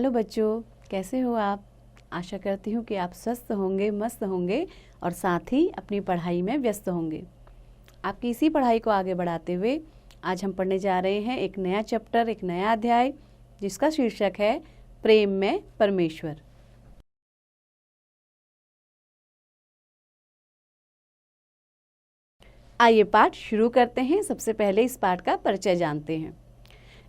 Hello बच्चों, कैसे हो आप? आशा करती हूँ कि आप स्वस्थ होंगे, मस्त होंगे और साथ ही अपनी पढ़ाई में व्यस्त होंगे। आपकी इसी पढ़ाई को आगे बढ़ाते हुए आज हम पढ़ने जा रहे हैं एक नया चैप्टर, एक नया अध्याय, जिसका शीर्षक है प्रेम में परमेश्वर। आइए पाठ शुरू करते हैं। सबसे पहले इस पाठ का परिचय जानते हैं।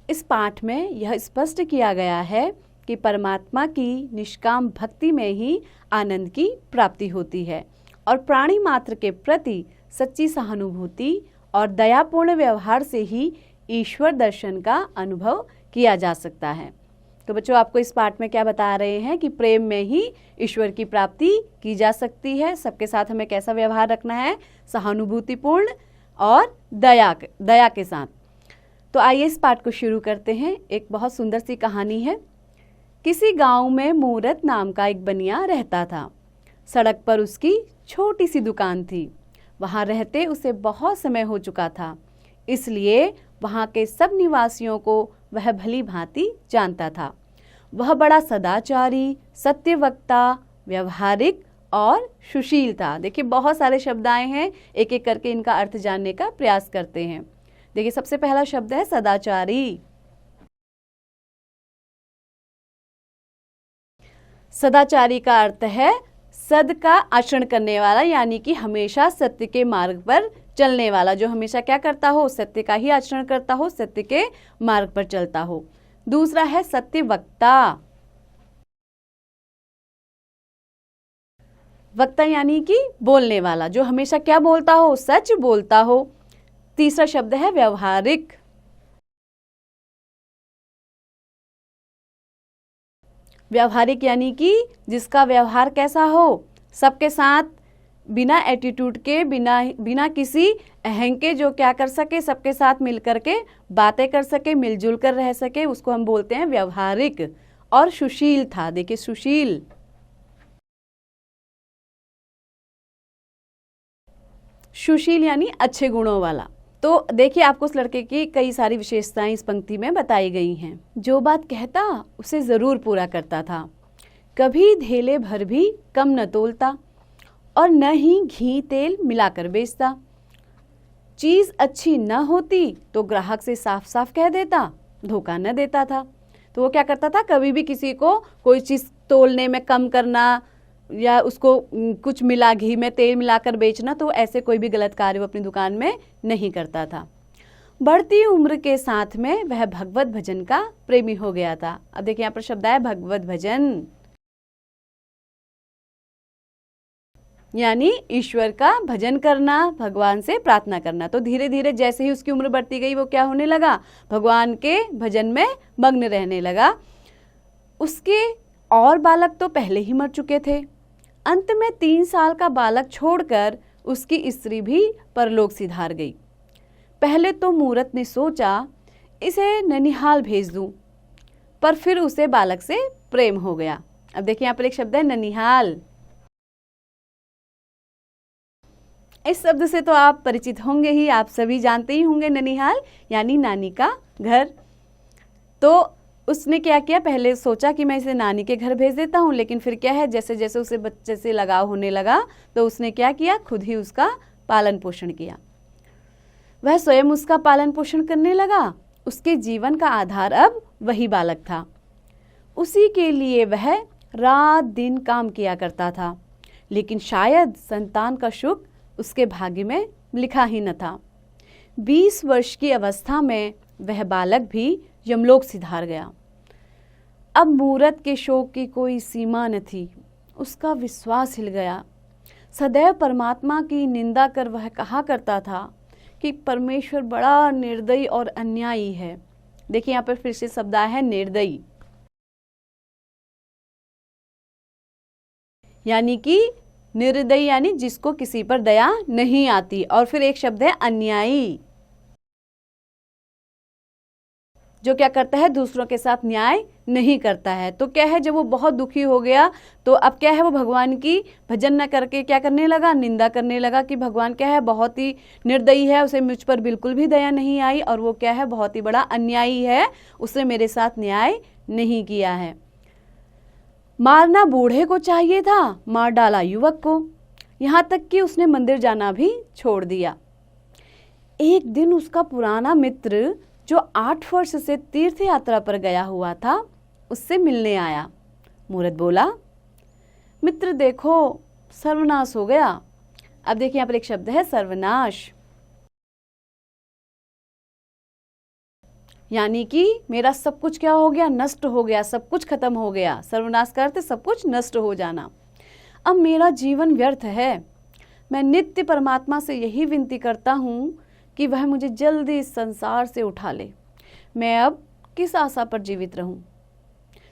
इस पाठ में यह स्पष्ट किया गया है कि परमात्मा की निष्काम भक्ति में ही आनंद की प्राप्ति होती है और प्राणी मात्र के प्रति सच्ची सहानुभूति और दयापूर्ण व्यवहार से ही ईश्वर दर्शन का अनुभव किया जा सकता है। तो बच्चों, आपको इस पाठ में क्या बता रहे हैं कि प्रेम में ही ईश्वर की प्राप्ति की जा सकती है। सबके साथ हमें कैसा व्यवहार रखना है? सहानुभूतिपूर्ण और दया के साथ। तो आइए इस पाठ को शुरू करते हैं। एक बहुत सुंदर सी कहानी है। किसी गांव में मूरत नाम का एक बनिया रहता था। सड़क पर उसकी छोटी सी दुकान थी। वहां रहते उसे बहुत समय हो चुका था, इसलिए वहां के सब निवासियों को वह भली भांति जानता था। वह बड़ा सदाचारी, सत्यवक्ता, व्यवहारिक और सुशील था। देखिए, बहुत सारे शब्द आए हैं, एक एक करके इनका अर्थ जानने का प्रयास करते हैं। देखिए, सबसे पहला शब्द है सदाचारी। सदाचारी का अर्थ है सद का आचरण करने वाला, यानी कि हमेशा सत्य के मार्ग पर चलने वाला। जो हमेशा क्या करता हो? सत्य का ही आचरण करता हो, सत्य के मार्ग पर चलता हो। दूसरा है सत्यवक्ता। वक्ता यानी कि बोलने वाला, जो हमेशा क्या बोलता हो? सच बोलता हो। तीसरा शब्द है व्यवहारिक। व्यवहारिक यानी कि जिसका व्यवहार कैसा हो? सबके साथ बिना एटीट्यूड के, बिना किसी अहंग के, जो क्या कर सके, सबके साथ मिलकर के बातें कर सके, मिलजुल कर रह सके, उसको हम बोलते हैं व्यवहारिक। और सुशील था। देखिए, सुशील, सुशील यानी अच्छे गुणों वाला। तो देखिए, आपको उस लड़के की कई सारी विशेषताएं इस पंक्ति में बताई गई हैं। जो बात कहता उसे जरूर पूरा करता था, कभी धेले भर भी कम न तोलता और न ही घी तेल मिलाकर बेचता। चीज अच्छी न होती तो ग्राहक से साफ साफ कह देता, धोखा न देता था। तो वो क्या करता था? कभी भी किसी को कोई चीज तोलने में कम करना या उसको कुछ मिला, घी में तेल मिलाकर बेचना, तो ऐसे कोई भी गलत कार्य वो अपनी दुकान में नहीं करता था। बढ़ती उम्र के साथ में वह भगवत भजन का प्रेमी हो गया था। अब देखिए, यहाँ पर शब्द है भगवत भजन, यानी ईश्वर का भजन करना, भगवान से प्रार्थना करना। तो धीरे धीरे जैसे ही उसकी उम्र बढ़ती गई, वो क्या होने लगा? भगवान के भजन में मग्न रहने लगा। उसके और बालक तो पहले ही मर चुके थे। अंत में 3 साल का बालक छोड़कर उसकी स्त्री भी परलोक सिधार गई। पहले तो मूरत ने सोचा इसे ननिहाल भेज दूं, पर फिर उसे बालक से प्रेम हो गया। अब देखिए, यहाँ पर एक शब्द है ननिहाल। इस शब्द से तो आप परिचित होंगे ही, आप सभी जानते ही होंगे। ननिहाल यानी नानी का घर। तो उसने क्या किया? पहले सोचा कि मैं इसे नानी के घर भेज देता हूँ, लेकिन फिर क्या है, जैसे जैसे उसे बच्चे से लगाव होने लगा, तो उसने क्या किया? खुद ही उसका पालन पोषण किया। वह स्वयं उसका पालन पोषण करने लगा। उसके जीवन का आधार अब वही बालक था। उसी के लिए वह रात दिन काम किया करता था, लेकिन शायद संतान का सुख उसके भाग्य में लिखा ही न था। 20 वर्ष की अवस्था में वह बालक भी यमलोक सिधार गया। अब मूरत के शोक की कोई सीमा न थी। उसका विश्वास हिल गया। सदैव परमात्मा की निंदा कर वह कहा करता था कि परमेश्वर बड़ा निर्दयी और अन्यायी है। देखिए, यहाँ पर फिर से शब्द आया है निर्दयी, यानी कि निर्दयी यानी जिसको किसी पर दया नहीं आती। और फिर एक शब्द है अन्यायी, जो क्या करता है? दूसरों के साथ न्याय नहीं करता है। तो क्या है, जब वो बहुत दुखी हो गया, तो अब क्या है, वो भगवान की भजन न करके क्या करने लगा? निंदा करने लगा कि भगवान क्या है? बहुत ही निर्दयी है, उसे मुझ पर बिल्कुल भी दया नहीं आई, और वो क्या है? बहुत ही बड़ा अन्यायी है, उसने मेरे साथ न्याय नहीं किया है। मारना बूढ़े को चाहिए था, मार डाला युवक को। यहाँ तक कि उसने मंदिर जाना भी छोड़ दिया। एक दिन उसका पुराना मित्र जो 8 वर्ष से तीर्थ यात्रा पर गया हुआ था उससे मिलने आया। मूरत बोला, मित्र देखो सर्वनाश हो गया। अब देखिए यहाँ पर एक शब्द है सर्वनाश, यानी कि मेरा सब कुछ क्या हो गया, नष्ट हो गया, सब कुछ खत्म हो गया। सर्वनाश का अर्थ सब कुछ नष्ट हो जाना। अब मेरा जीवन व्यर्थ है। मैं नित्य परमात्मा से यही विनती करता हूँ कि वह मुझे जल्दी इस संसार से उठा ले। मैं अब किस आशा पर जीवित रहूँ।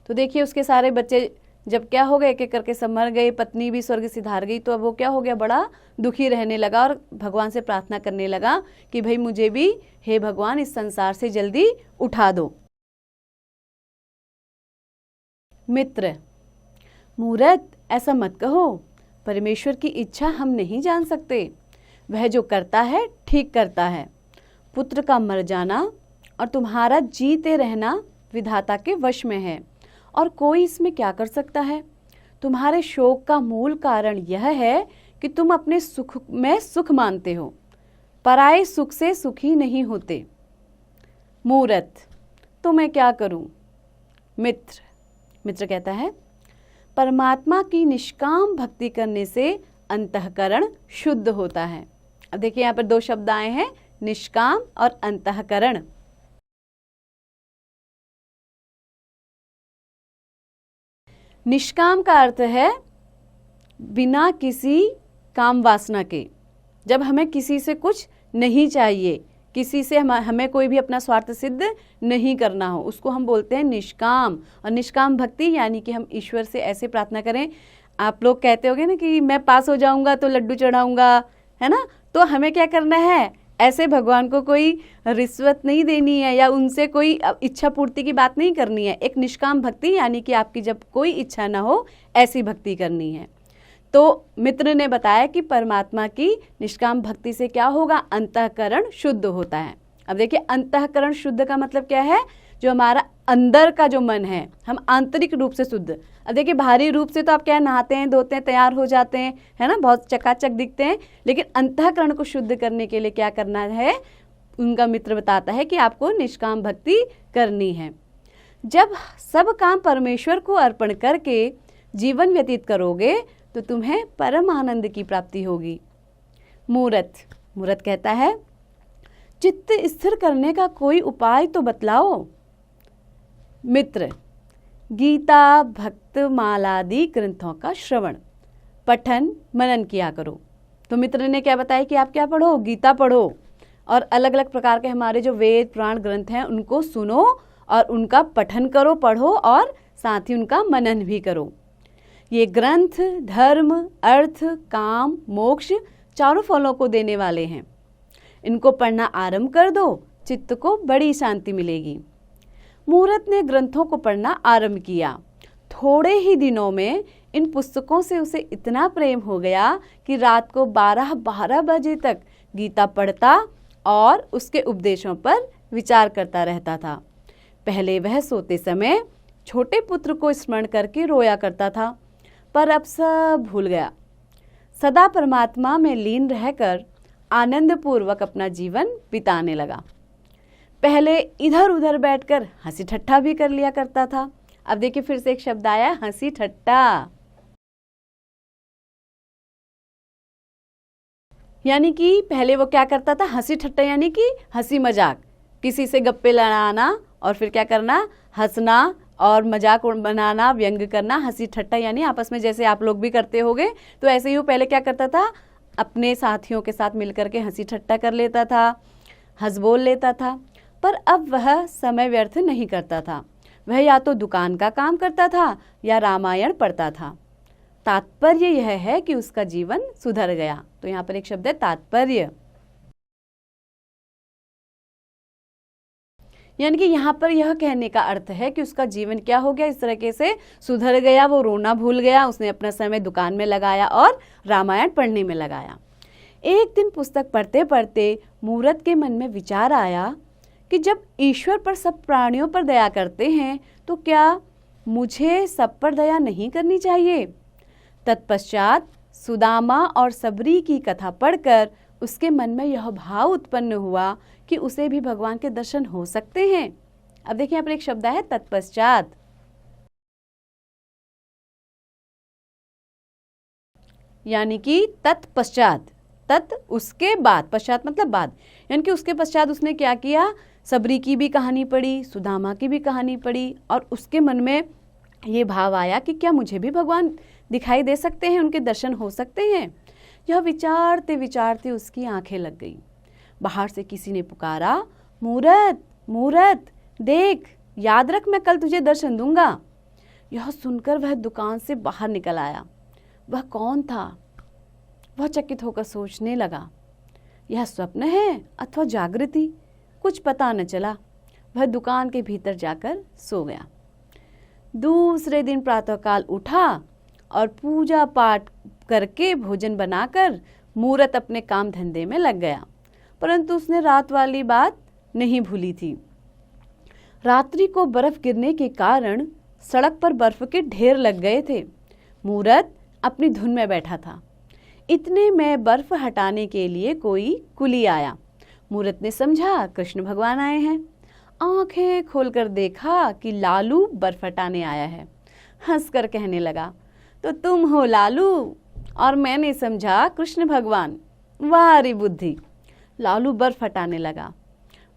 तो देखिए उसके सारे बच्चे जब क्या हो गए, एक एक करके सब मर गए, पत्नी भी स्वर्ग सिधार गई, तो अब वो क्या हो गया, बड़ा दुखी रहने लगा और भगवान से प्रार्थना करने लगा कि भाई मुझे भी, हे भगवान, इस संसार से जल्दी उठा दो। मित्र, मूरत ऐसा मत कहो, परमेश्वर की इच्छा हम नहीं जान सकते। वह जो करता है ठीक करता है। पुत्र का मर जाना और तुम्हारा जीते रहना विधाता के वश में है और कोई इसमें क्या कर सकता है। तुम्हारे शोक का मूल कारण यह है कि तुम अपने सुख में सुख मानते हो, पराये सुख से सुखी नहीं होते। मूरत, तो मैं क्या करूं। मित्र कहता है, परमात्मा की निष्काम भक्ति करने से अंतःकरण शुद्ध होता है। अब देखिए यहाँ पर 2 शब्द आए हैं, निष्काम और अंतःकरण। निष्काम का अर्थ है बिना किसी काम वासना के। जब हमें किसी से कुछ नहीं चाहिए, किसी से हमें कोई भी अपना स्वार्थ सिद्ध नहीं करना हो, उसको हम बोलते हैं निष्काम। और निष्काम भक्ति यानी कि हम ईश्वर से ऐसे प्रार्थना करें। आप लोग कहते होंगे ना कि मैं पास हो जाऊंगा तो लड्डू चढ़ाऊंगा, है ना। तो हमें क्या करना है, ऐसे भगवान को कोई रिश्वत नहीं देनी है या उनसे कोई इच्छा पूर्ति की बात नहीं करनी है। एक निष्काम भक्ति यानी कि आपकी जब कोई इच्छा ना हो ऐसी भक्ति करनी है। तो मित्र ने बताया कि परमात्मा की निष्काम भक्ति से क्या होगा, अंतःकरण शुद्ध होता है। अब देखिए अंतःकरण शुद्ध का मतलब क्या है, जो हमारा अंदर का जो मन है, हम आंतरिक रूप से शुद्ध। अब देखिए बाहरी रूप से तो आप क्या नहाते हैं, धोते हैं, तैयार हो जाते हैं, है ना, बहुत चकाचक दिखते हैं, लेकिन अंतःकरण को शुद्ध करने के लिए क्या करना है, उनका मित्र बताता है कि आपको निष्काम भक्ति करनी है। जब सब काम परमेश्वर को अर्पण करके जीवन व्यतीत करोगे तो तुम्हें परम आनंद की प्राप्ति होगी। मूरत कहता है, चित्त स्थिर करने का कोई उपाय तो बतलाओ। मित्र, गीता, भक्त मालादि ग्रंथों का श्रवण, पठन, मनन किया करो। तो मित्र ने क्या बताया कि आप क्या पढ़ो, गीता पढ़ो और अलग अलग प्रकार के हमारे जो वेद पुराण ग्रंथ हैं उनको सुनो और उनका पठन करो, पढ़ो और साथ ही उनका मनन भी करो। ये ग्रंथ धर्म, अर्थ, काम, मोक्ष चारों फलों को देने वाले हैं। इनको पढ़ना आरंभ कर दो, चित्त को बड़ी शांति मिलेगी। मूरत ने ग्रंथों को पढ़ना आरंभ किया। थोड़े ही दिनों में इन पुस्तकों से उसे इतना प्रेम हो गया कि रात को 12-12 बजे तक गीता पढ़ता और उसके उपदेशों पर विचार करता रहता था। पहले वह सोते समय छोटे पुत्र को स्मरण करके रोया करता था, पर अब सब भूल गया। सदा परमात्मा में लीन रहकर आनंद पूर्वक अपना जीवन बिताने लगा। पहले इधर उधर बैठकर हंसी ठट्ठा भी कर लिया करता था। अब देखिए फिर से एक शब्द आया, हंसी ठट्ठा, यानी कि पहले वो क्या करता था, हंसी ठट्ठा यानी कि हंसी मजाक, किसी से गप्पे लड़ाना और फिर क्या करना, हंसना और मजाक बनाना, व्यंग करना। हंसी ठट्ठा यानी आपस में जैसे आप लोग भी करते होगे, तो ऐसे ही वो पहले क्या करता था, अपने साथियों के साथ मिलकर के हंसी ठट्ठा कर लेता था, हंस बोल लेता था। पर अब वह समय व्यर्थ नहीं करता था। वह या तो दुकान का काम करता था या रामायण पढ़ता था। तात्पर्य यह है कि उसका जीवन सुधर गया। तो यहाँ पर एक शब्द है तात्पर्य, यानी कि यहाँ पर यह कहने का अर्थ है कि उसका जीवन क्या हो गया, इस तरीके से सुधर गया। वो रोना भूल गया, उसने अपना समय दुकान में लगाया और रामायण पढ़ने में लगाया। एक दिन पुस्तक पढ़ते पढ़ते मूरत के मन में विचार आया कि जब ईश्वर पर सब प्राणियों पर दया करते हैं तो क्या मुझे सब पर दया नहीं करनी चाहिए। तत्पश्चात सुदामा और सबरी की कथा पढ़कर उसके मन में यह भाव उत्पन्न हुआ कि उसे भी भगवान के दर्शन हो सकते हैं। अब देखिए यहाँ पर एक शब्द है तत्पश्चात, यानी कि तत्पश्चात, तत् उसके बाद, पश्चात मतलब बाद, यानी कि उसके पश्चात उसने क्या किया, सबरी की भी कहानी पढ़ी, सुदामा की भी कहानी पढ़ी और उसके मन में ये भाव आया कि क्या मुझे भी भगवान दिखाई दे सकते हैं, उनके दर्शन हो सकते हैं। यह विचारते विचारते उसकी आंखें लग गई। बाहर से किसी ने पुकारा, मूरत मूरत देख, याद रख मैं कल तुझे दर्शन दूंगा। यह सुनकर वह दुकान से बाहर निकल आया। वह कौन था? वह चकित होकर सोचने लगा, यह स्वप्न है अथवा जागृति, कुछ पता न चला। वह दुकान के भीतर जाकर सो गया। दूसरे दिन प्रातःकाल उठा और पूजा पाठ करके भोजन बनाकर मूरत अपने काम धंधे में लग गया, परंतु उसने रात वाली बात नहीं भूली थी। रात्रि को बर्फ गिरने के कारण सड़क पर बर्फ के ढेर लग गए थे। मूरत अपनी धुन में बैठा था। इतने में बर्फ हटाने के लिए कोई कुली आया। मूरत ने समझा कृष्ण भगवान आए हैं। आंखें खोलकर देखा कि लालू बर्फ हटाने आया है। हंसकर कहने लगा, तो तुम हो लालू? और मैंने समझा कृष्ण भगवान। वाह रे बुद्धि। लालू बर्फ हटाने लगा।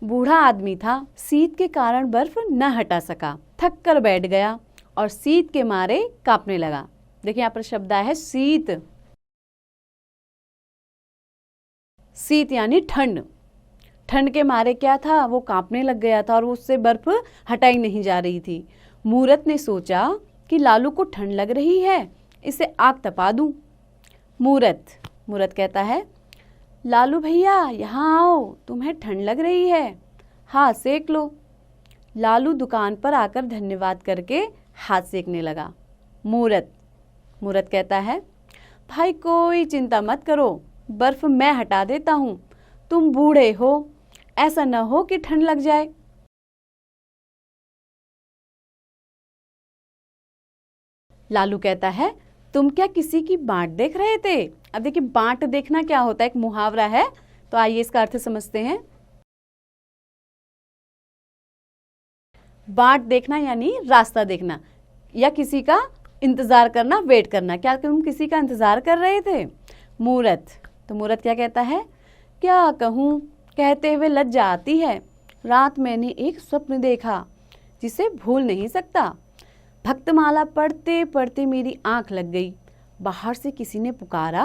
बूढ़ा आदमी था, शीत के कारण बर्फ न हटा सका, थक कर बैठ गया और शीत के मारे कांपने लगा। देखिए यहाँ पर शब्द आया है शीत। शीत यानी ठंड। ठंड के मारे क्या था, वो कांपने लग गया था और उससे बर्फ हटाई नहीं जा रही थी। मूरत ने सोचा कि लालू को ठंड लग रही है, इसे आग तपा दूं। मूरत कहता है, लालू भैया यहाँ आओ, तुम्हें ठंड लग रही है, हाथ सेक लो। लालू दुकान पर आकर धन्यवाद करके हाथ सेकने लगा। मूरत कहता है, भाई कोई चिंता मत करो, बर्फ मैं हटा देता हूँ, तुम बूढ़े हो, ऐसा न हो कि ठंड लग जाए। लालू कहता है, तुम क्या किसी की बाट देख रहे थे? अब देखिए बाट देखना क्या होता है, एक मुहावरा है, तो आइए इसका अर्थ समझते हैं। बाट देखना यानी रास्ता देखना या किसी का इंतजार करना, वेट करना। क्या तुम किसी का इंतजार कर रहे थे? तो मूरत क्या कहता है, क्या कहूँ, कहते हुए लज्जा आती है। रात मैंने एक स्वप्न देखा जिसे भूल नहीं सकता। भक्तमाला पढ़ते पढ़ते मेरी आंख लग गई। बाहर से किसी ने पुकारा,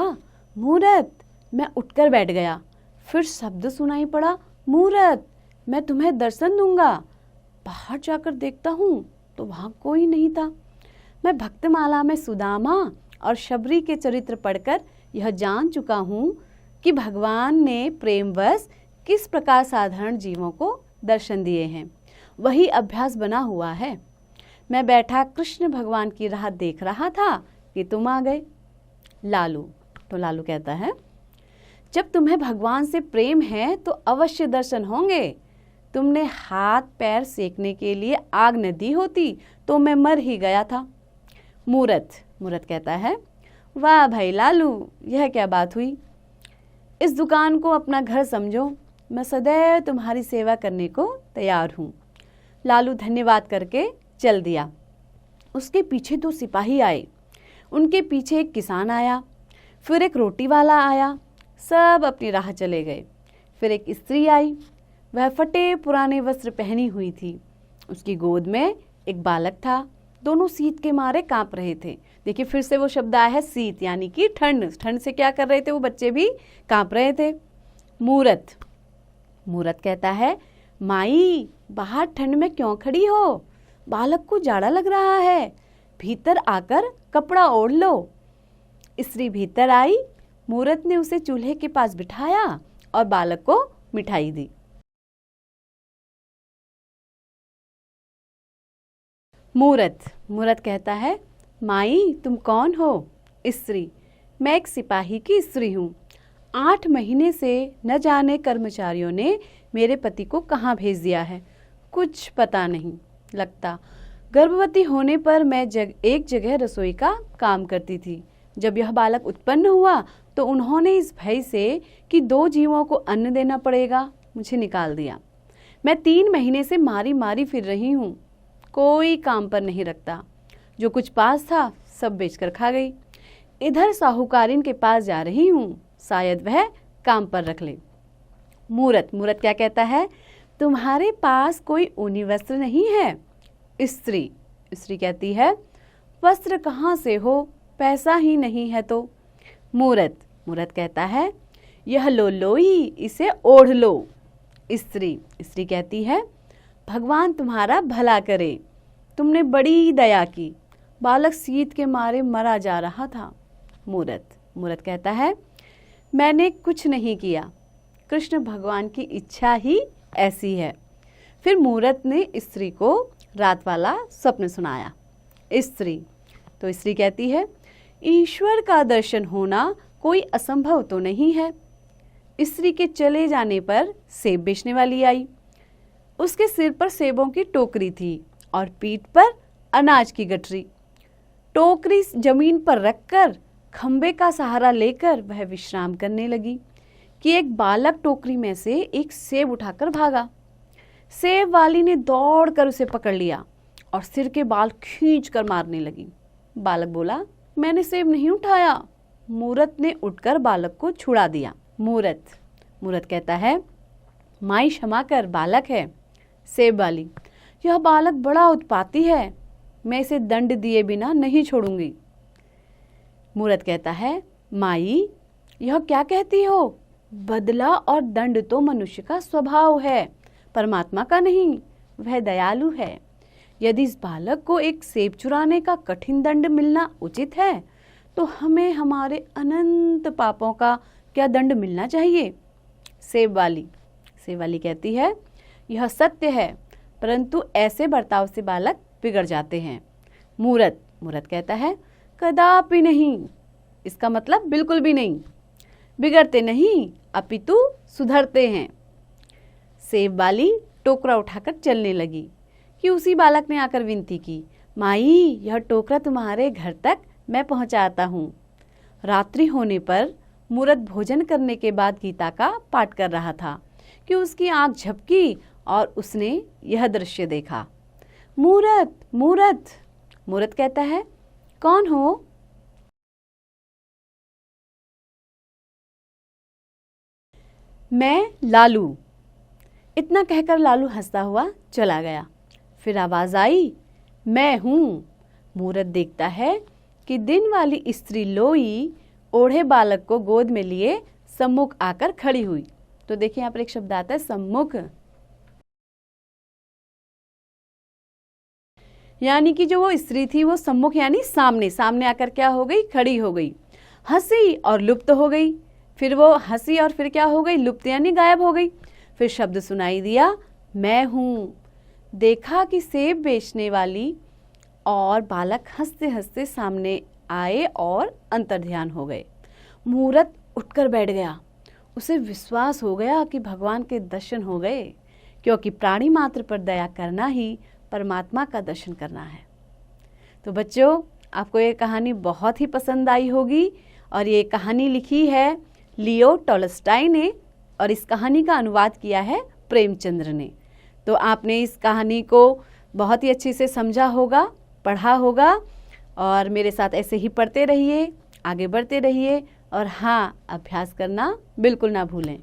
मूरत। मैं उठकर बैठ गया। फिर शब्द सुनाई पड़ा, मूरत मैं तुम्हें दर्शन दूंगा। बाहर जाकर देखता हूँ तो वहाँ कोई नहीं था। मैं भक्तमाला में सुदामा और शबरी के चरित्र पढ़कर यह जान चुका हूँ कि भगवान ने प्रेमवश किस प्रकार साधारण जीवों को दर्शन दिए हैं। वही अभ्यास बना हुआ है। मैं बैठा कृष्ण भगवान की राह देख रहा था कि तुम आ गए। लालू कहता है, जब तुम्हें भगवान से प्रेम है तो अवश्य दर्शन होंगे। तुमने हाथ पैर सेकने के लिए आग न दी होती तो मैं मर ही गया था। मूरत कहता है, वाह भाई लालू, यह क्या बात हुई? इस दुकान को अपना घर समझो, मैं सदैव तुम्हारी सेवा करने को तैयार हूँ। लालू धन्यवाद करके चल दिया। उसके पीछे 2 सिपाही आए, उनके पीछे एक किसान आया, फिर एक रोटी वाला आया। सब अपनी राह चले गए। फिर एक स्त्री आई, वह फटे पुराने वस्त्र पहनी हुई थी। उसकी गोद में एक बालक था। दोनों शीत के मारे कांप रहे थे। देखिए फिर से वो शब्द आया है शीत, यानी कि ठंड। ठंड से क्या कर रहे थे वो बच्चे भी? कांप रहे थे। मूरत कहता है, माई बाहर ठंड में क्यों खड़ी हो? बालक को जाड़ा लग रहा है, भीतर आकर कपड़ा ओढ़ लो। स्त्री भीतर आई। मूरत ने उसे चूल्हे के पास बिठाया और बालक को मिठाई दी। मूरत कहता है, माई तुम कौन हो? स्त्री, मैं एक सिपाही की स्त्री हूँ। 8 महीने से न जाने कर्मचारियों ने मेरे पति को कहाँ भेज दिया है, कुछ पता नहीं लगता। गर्भवती होने पर मैं एक जगह रसोई का काम करती थी। जब यह बालक उत्पन्न हुआ तो उन्होंने इस भय से कि 2 जीवों को अन्न देना पड़ेगा मुझे निकाल दिया। मैं 3 महीने से मारी मारी फिर रही हूँ, कोई काम पर नहीं रखता। जो कुछ पास था सब बेचकर खा गई। इधर साहूकारिन के पास जा रही हूँ, शायद वह काम पर रख ले। मूरत क्या कहता है? तुम्हारे पास कोई ऊनी वस्त्र नहीं है? स्त्री कहती है, वस्त्र कहाँ से हो, पैसा ही नहीं है तो। मूरत कहता है, यह लो लोई, इसे ओढ़ लो। स्त्री कहती है, भगवान तुम्हारा भला करे, तुमने बड़ी दया की, बालक शीत के मारे मरा जा रहा था। मूरत कहता है, मैंने कुछ नहीं किया, कृष्ण भगवान की इच्छा ही ऐसी है। फिर मूरत ने स्त्री को रात वाला स्वप्न सुनाया। स्त्री कहती है, ईश्वर का दर्शन होना कोई असंभव तो नहीं है। स्त्री के चले जाने पर सेब बेचने वाली आई। उसके सिर पर सेबों की टोकरी थी और पीठ पर अनाज की गठरी। टोकरी जमीन पर रखकर खंबे का सहारा लेकर वह विश्राम करने लगी कि एक बालक टोकरी में से एक सेब उठाकर भागा। सेब वाली ने दौड़कर उसे पकड़ लिया और सिर के बाल खींचकर मारने लगी। बालक बोला, मैंने सेब नहीं उठाया। मूरत ने उठकर बालक को छुड़ा दिया। मूरत कहता है, माई क्षमा कर, बालक है। सेब वाली, यह बालक बड़ा उत्पाती है, मैं इसे दंड दिए बिना नहीं छोड़ूंगी। मूरत कहता है, माई यह क्या कहती हो? बदला और दंड तो मनुष्य का स्वभाव है, परमात्मा का नहीं, वह दयालु है। यदि इस बालक को एक सेब चुराने का कठिन दंड मिलना उचित है तो हमें हमारे अनंत पापों का क्या दंड मिलना चाहिए? सेब वाली कहती है, यह सत्य है, परंतु ऐसे बर्ताव से बालक बिगड़ जाते हैं। मूरत कहता है, कदापि नहीं, इसका मतलब बिल्कुल भी नहीं, बिगड़ते नहीं अपितु सुधरते हैं। सेब वाली टोकरा उठाकर चलने लगी कि उसी बालक ने आकर विनती की, माई यह टोकरा तुम्हारे घर तक मैं पहुंचाता हूँ। रात्रि होने पर मूरत भोजन करने के बाद गीता का पाठ कर रहा था कि उसकी आंख झपकी और उसने यह दृश्य देखा। मूरत कहता है, कौन हो? मैं लालू। इतना कहकर लालू हंसता हुआ चला गया। फिर आवाज आई, मैं हूँ। मूरत देखता है कि दिन वाली स्त्री लोई ओढ़े बालक को गोद में लिए सम्मुख आकर खड़ी हुई। तो देखिए यहाँ पर एक शब्द आता है सम्मुख, यानी कि जो वो स्त्री थी वो सम्मुख यानी सामने आकर क्या हो गई? खड़ी हो गई। हंसी और लुप्त हो गई। फिर वो हंसी और फिर क्या हो गई? लुप्त यानी गायब हो गई। फिर शब्द सुनाई दिया, मैं हूँ। देखा कि सेब बेचने वाली और बालक हंसते हंसते सामने आए और अंतर्ध्यान हो गए। मूरत उठकर बैठ गया। उसे विश्वास हो गया कि भगवान के दर्शन हो गए, क्योंकि प्राणी मात्र पर दया करना ही परमात्मा का दर्शन करना है। तो बच्चों, आपको ये कहानी बहुत ही पसंद आई होगी और ये कहानी लिखी है लियो टॉलस्टॉय ने और इस कहानी का अनुवाद किया है प्रेमचंद्र ने। तो आपने इस कहानी को बहुत ही अच्छे से समझा होगा, पढ़ा होगा और मेरे साथ ऐसे ही पढ़ते रहिए, आगे बढ़ते रहिए और हाँ, अभ्यास करना बिल्कुल ना भूलें।